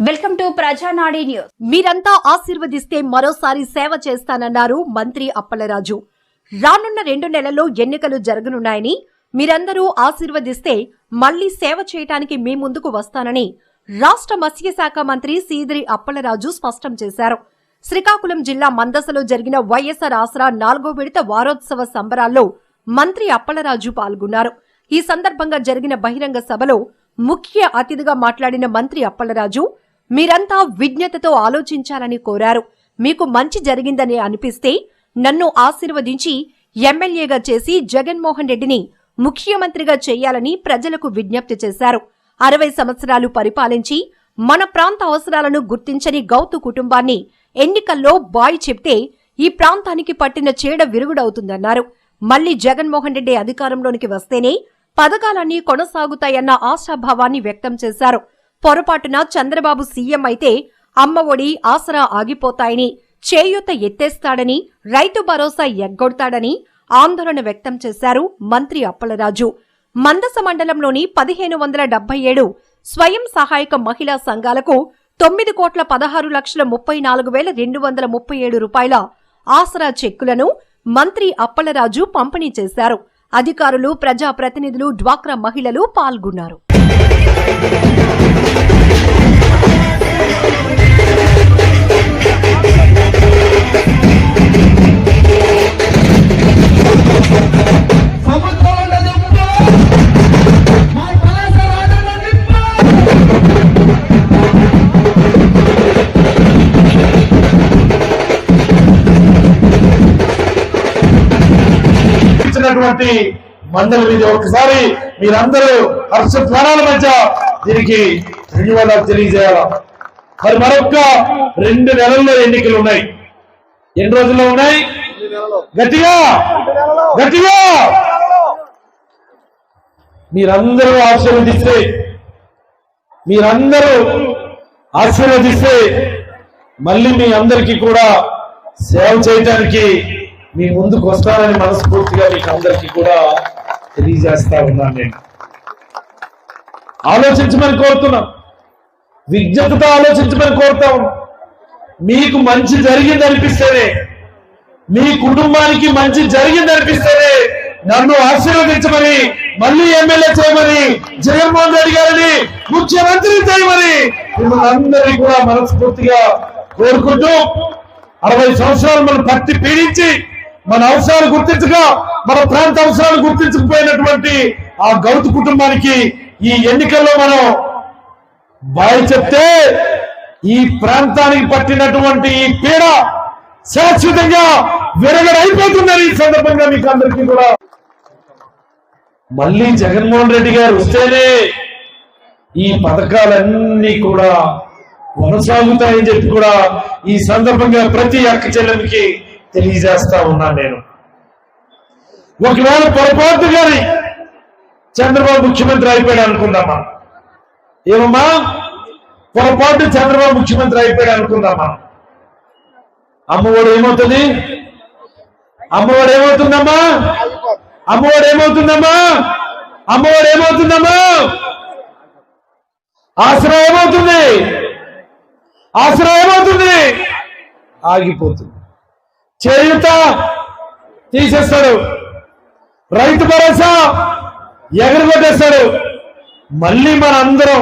Welcome to ప్రజానాడి news. మీరంతా ఆశీర్వదిస్తే మరోసారి సేవ చేస్తానన్నారు మంత్రి అప్పలరాజు. రానున్న 2 నెలల్లో ఎన్నికలు జరగనున్నాయని, మీరందరూ ఆశీర్వదిస్తే మళ్లీ సేవ చేయడానికి మీ ముందుకు వస్తానని రాష్ట్ర మత్స్యశాఖ మంత్రి సీదిరి అప్పలరాజు స్పష్టం చేశారు. శ్రీకాకుళం జిల్లా మందసలో జరిగిన వైఎస్ఆర్ ఆసరా 4వ విడత వారోత్సవ సంబరాల్లో మంత్రి అప్పలరాజు పాల్గొన్నారు. ఈ సందర్భంగా జరిగిన బహిరంగ సభలో ముఖ్య అతిథిగా మాట్లాడిన మంత్రి అప్పలరాజు, మీరంతా విజ్ఞతతో ఆలోచించాలని కోరారు. మీకు మంచి జరిగిందని అనిపిస్తే నన్ను ఆశీర్వదించి ఎమ్మెల్యేగా చేసి జగన్మోహన్ రెడ్డిని ముఖ్యమంత్రిగా చేయాలని ప్రజలకు విజ్ఞప్తి చేశారు. 60 సంవత్సరాలు పరిపాలించి మన ప్రాంత అవసరాలను గుర్తించని గౌతు కుటుంబాన్ని ఎన్నికల్లో బాయ్ చెప్తే ఈ ప్రాంతానికి పట్టిన చీడ విరుగుడవుతుందన్నారు. మళ్లీ జగన్మోహన్ రెడ్డి అధికారంలోనికి వస్తేనే పథకాలన్నీ కొనసాగుతాయన్న ఆశాభావాన్ని వ్యక్తం చేశారు. పొరపాటున చంద్రబాబు సీఎం అయితే అమ్మఒడి, ఆసరా ఆగిపోతాయని, చేయూత ఎత్తేస్తాడని, రైతు భరోసా ఎగ్గొడతాడని ఆందోళన వ్యక్తం చేశారు మంత్రి అప్పలరాజు. మందస మండలంలోని 1577 స్వయం సహాయక మహిళా సంఘాలకు 9,16,34,237 రూపాయల ఆసరా చెక్కులను మంత్రి అప్పలరాజు పంపిణీ చేశారు. అధికారులు, ప్రజాప్రతినిధులు, డ్వాక్రా మహిళలు పాల్గొన్నారు. మండలి మీద ఒకసారి మీరందరూ హర్ష ధ్వానాల మధ్య దీనికి ధన్యవాదాలు తెలియజేయాల. మరి మరొక 2 నెలల్లో ఎన్నికలు ఉన్నాయి. ఎన్ని రోజుల్లో ఉన్నాయి? గట్టిగా గట్టిగా మీరందరూ ఆశీర్వదిస్తే మళ్ళీ మీ అందరికీ కూడా సేవ చేయడానికి మీ ముందుకు వస్తానని మనస్ఫూర్తిగా మీకు అందరికీ కూడా తెలియజేస్తా ఉన్నాను. నేను ఆలోచించమని కోరుతున్నాం, విజ్ఞతతో ఆలోచించమని కోరుతా ఉన్నాం. మీకు మంచి జరిగిందనిపిస్తేనే, మీ కుటుంబానికి మంచి జరిగిందనిపిస్తేనే నన్ను ఆశీర్వదించమని, మళ్ళీ ఎమ్మెల్యే చేయమని, జగన్మోహన్ రెడ్డి గారిని ముఖ్యమంత్రి చేయమని మిమ్మల్ని అందరినీ కూడా మనస్ఫూర్తిగా కోరుకుంటూ, 60 సంవత్సరాలు మనం పట్టి పీడించి మన అవసరాలు గుర్తించగా, మన ప్రాంత అవసరాలు గుర్తించకపోయినటువంటి ఆ గౌతు కుటుంబానికి ఈ ఎన్నికల్లో మనం బాయ్ చెప్తే ఈ ప్రాంతానికి పట్టినటువంటి ఈ పీడ శాశ్వతంగా విరగడైపోతుందని ఈ సందర్భంగా మీకు అందరికీ కూడా, మళ్ళీ జగన్మోహన్ రెడ్డి గారు వస్తేనే ఈ పథకాలన్నీ కూడా కొనసాగుతాయని చెప్పి కూడా ఈ సందర్భంగా ప్రతి అక్క చెల్లెలకి తెలియజేస్తా ఉన్నాను. నేను ఒకవేళ పొరపాటు గాని చంద్రబాబు ముఖ్యమంత్రి అయిపోయాడు అనుకుందామా, ఏమమ్మా? పొరపాటు చంద్రబాబు ముఖ్యమంత్రి అయిపోయాడు అనుకుందామా, అమ్మఒడి ఏమవుతుంది? అమ్మఒడి ఏమవుతుందమ్మా? అమ్మఒడి ఏమవుతుందమ్మా? అమ్మఒడి ఏమవుతుందమ్మా? ఆసరా ఏమవుతుంది? ఆసరా ఏమవుతుంది? ఆగిపోతుంది. చేయూత తీసేస్తాడు, రైతు భరోసా ఎగరగొట్టేస్తాడు. మళ్ళీ మన అందరం